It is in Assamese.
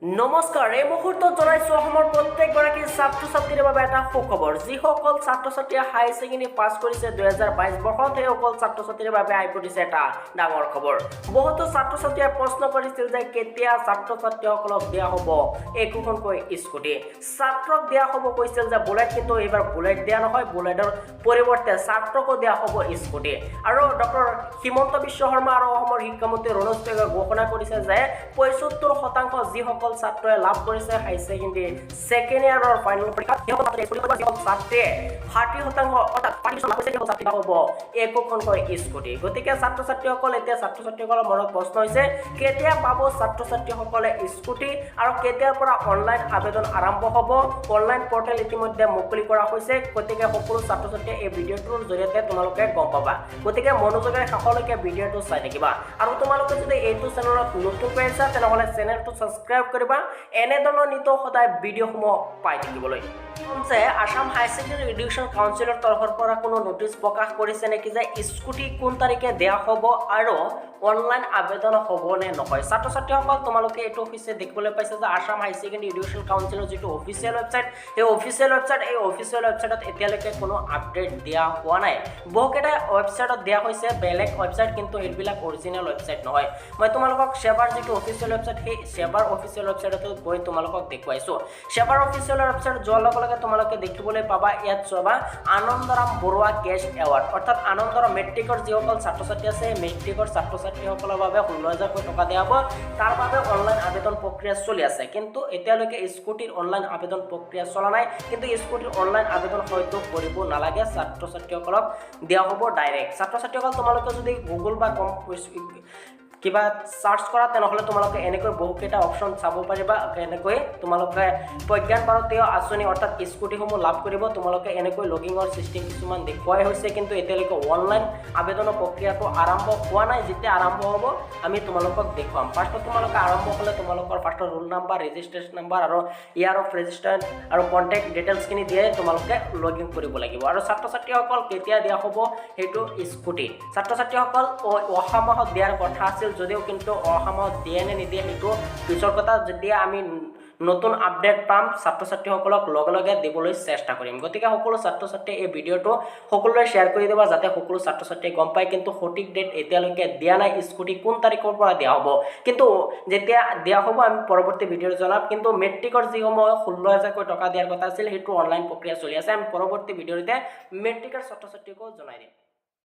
নমস্কাৰ এই মুহূৰ্তত জনাইছো অসমৰ প্ৰত্যেকগৰাকী ছাত্ৰ ছাত্ৰীৰ বাবে এটা সুখবৰ যিসকল ছাত্ৰ ছাত্ৰীয়ে হাই ছেকেণ্ডাৰী পাছ কৰিছে 2022 বৰ্ষত সেইসকল ছাত্ৰ ছাত্ৰীৰ বাবে আহি পৰিছে এটা ডাঙৰ খবৰ বহুতো ছাত্ৰ ছাত্ৰীয়ে প্ৰশ্ন কৰিছিল যে কেতিয়া ছাত্ৰ ছাত্ৰীসকলক দিয়া হ'ব একোখনকৈ স্কুটি ছাত্ৰক দিয়া হ'ব কৈছিল যে বুলেট কিন্তু এইবাৰ বুলেট দিয়া নহয় বুলেটৰ পৰিৱৰ্তে ছাত্ৰকো দিয়া হ'ব স্কুটি আৰু ডক্টৰ হিমন্ত বিশ্ব শৰ্মা আৰু অসমৰ শিক্ষামন্ত্ৰী ৰণোজ পেগুৱে ঘোষণা কৰিছে যে 75% যিসকল ছাত্ৰই লাভ কৰিছে হাই ছেকেণ্ডাৰী সেকেন্ড ইয়াৰৰ ফাইনেল পৰীক্ষা ছাত্ৰে 60% অৰ্থাৎ পাৰ্টিশন লাভ কৰিছে ছাত্ৰী হ'ব একোখনকৈ স্কুটি গতিকে ছাত্ৰ ছাত্ৰীসকল এতিয়া ছাত্ৰ ছাত্ৰীসকলৰ মনত প্ৰশ্ন হৈছে কেতিয়া পাব ছাত্ৰ ছাত্ৰীসকলে স্কুটি আৰু কেতিয়াৰ পৰা অনলাইন আবেদন আৰম্ভ হ'ব অনলাইন পৰ্টেল ইতিমধ্যে মুকলি কৰা হৈছে গতিকে সকলো ছাত্ৰ ছাত্ৰীয়ে এই ভিডিঅ'টোৰ জৰিয়তে তোমালোকে গম পাবা গতিকে মনোযোগেৰে শেষলৈকে ভিডিঅ'টো চাই থাকিবা আৰু তোমালোকে যদি এইটো চেনেলত নতুনকৈ আছা তেনেহ'লে চেনেলটো সাবস্ক্ৰাইব কৰিবা এনে ধৰণৰ নিত সদায় ভিডিঅ'সমূহ পাই থাকিবলৈ যে আসাম হাই ছেকেণ্ডাৰী এডুকেশ্যন কাউন্সিলৰ তৰফৰ পৰা কোনো নোটিছ প্ৰকাশ কৰিছে নেকি যে স্কুটি কোন তাৰিখে দিয়া হ'ব আৰু অনলাইন আবেদন হ'ব নে নহয় ছাত্ৰ ছাত্ৰীসকল তোমালোকে এইটো হৈছে দেখিবলৈ পাইছে যে আসাম হাই ছেকেণ্ডাৰী এডুকেশ্যন কাউন্সিলৰ যিটো অফিচিয়েল ৱেবছাইট এই অফিচিয়েল ৱেবছাইটত এতিয়ালৈকে কোনো আপডেট দিয়া হোৱা নাই বহুকেইটা ৱেবছাইটত দিয়া হৈছে বেলেগ ৱেবছাইট কিন্তু এইবিলাক অৰিজিনেল ৱেবছাইট নহয় মই তোমালোকক সেৱাৰ যিটো অফিচিয়েল ৱেবছাইট সেই সেৱাৰ অফিচিয়েল ৱেবছাইটত গৈ তোমালোকক দেখুৱাইছো সেৱাৰ অফিচিয়েল ৱেবছাইট যোৱাৰ লগে লগে তোমালোকে দেখিবলৈ পাবা ইয়াত চাবা আনন্দৰাম বৰুৱা কেছ এৱাৰ্ড অৰ্থাৎ আনন্দৰাম মেট্ৰিকৰ যিসকল ছাত্ৰ ছাত্ৰী আছে মেট্ৰিকৰ ছাত্ৰ ছাত্ৰীসকলৰ বাবে 16,000 টকা দিয়া হ'ব তাৰ বাবে অনলাইন আবেদন প্ৰক্ৰিয়া চলি আছে কিন্তু এতিয়ালৈকে স্কুটিৰ অনলাইন আবেদন প্ৰক্ৰিয়া চলা নাই কিন্তু স্কুটিৰ অনলাইন আবেদন হয়তো কৰিব নালাগে ছাত্ৰ ছাত্ৰীসকলক দিয়া হ'ব ডাইৰেক্ট ছাত্ৰ ছাত্ৰীসকল তোমালোকে যদি গুগল বা কিবা সাৰ্চ কৰা তেনেহ'লে তোমালোকে এনেকৈ বহুকেইটা অপশ্যন চাব পাৰিবা এনেকৈ তোমালোকে প্ৰজ্ঞান ভাৰতীয় আঁচনি অৰ্থাৎ স্কুটিসমূহ লাভ কৰিব তোমালোকে এনেকৈ লগিঙৰ চিষ্টেম কিছুমান দেখুৱাই হৈছে কিন্তু এতিয়ালৈকে অনলাইন আবেদনৰ প্ৰক্ৰিয়াটো আৰম্ভ হোৱা নাই যেতিয়া আৰম্ভ হ'ব আমি তোমালোকক দেখুৱাম ফাৰ্ষ্টত তোমালোকে আৰম্ভ হ'লে তোমালোকৰ ফাৰ্ষ্টত ৰোল নাম্বাৰ ৰেজিষ্ট্ৰেশ্যন নাম্বাৰ আৰু ইয়াৰ অফ ৰেজিষ্ট্ৰেশ্যন আৰু কণ্টেক্ট ডিটেইলছখিনি দিয়ে তোমালোকে লগিং কৰিব লাগিব আৰু ছাত্ৰ ছাত্ৰীসকল কেতিয়া দিয়া হ'ব সেইটো স্কুটি ছাত্ৰ ছাত্ৰীসকল অহা মাহত দিয়াৰ কথা আছিল যদিও কিন্তু অহা মাহত দিয়ে নে নিদিয়ে সেইটো পিছৰ কথা যেতিয়া আমি নতুন আপডেট পাম ছাত্ৰ ছাত্ৰীসকলক লগে লগে দিবলৈ চেষ্টা কৰিম গতিকে সকলো ছাত্ৰ ছাত্ৰীয়ে এই ভিডিঅ'টো সকলোৱে শ্বেয়াৰ কৰি দিবা যাতে সকলো ছাত্ৰ ছাত্ৰীয়ে গম পায় কিন্তু সঠিক ডেট এতিয়ালৈকে দিয়া নাই স্কুটি কোন তাৰিখৰ পৰা দিয়া হ'ব কিন্তু যেতিয়া দিয়া হ'ব আমি পৰৱৰ্তী ভিডিঅ'ত জনাম কিন্তু মেট্ৰিকৰ যিসমূহ 16,000 টকা দিয়াৰ কথা আছিল সেইটো অনলাইন প্ৰক্ৰিয়া চলি আছে আমি পৰৱৰ্তী ভিডিঅ'তে মেট্ৰিকৰ ছাত্ৰ ছাত্ৰীকো জনাই দিম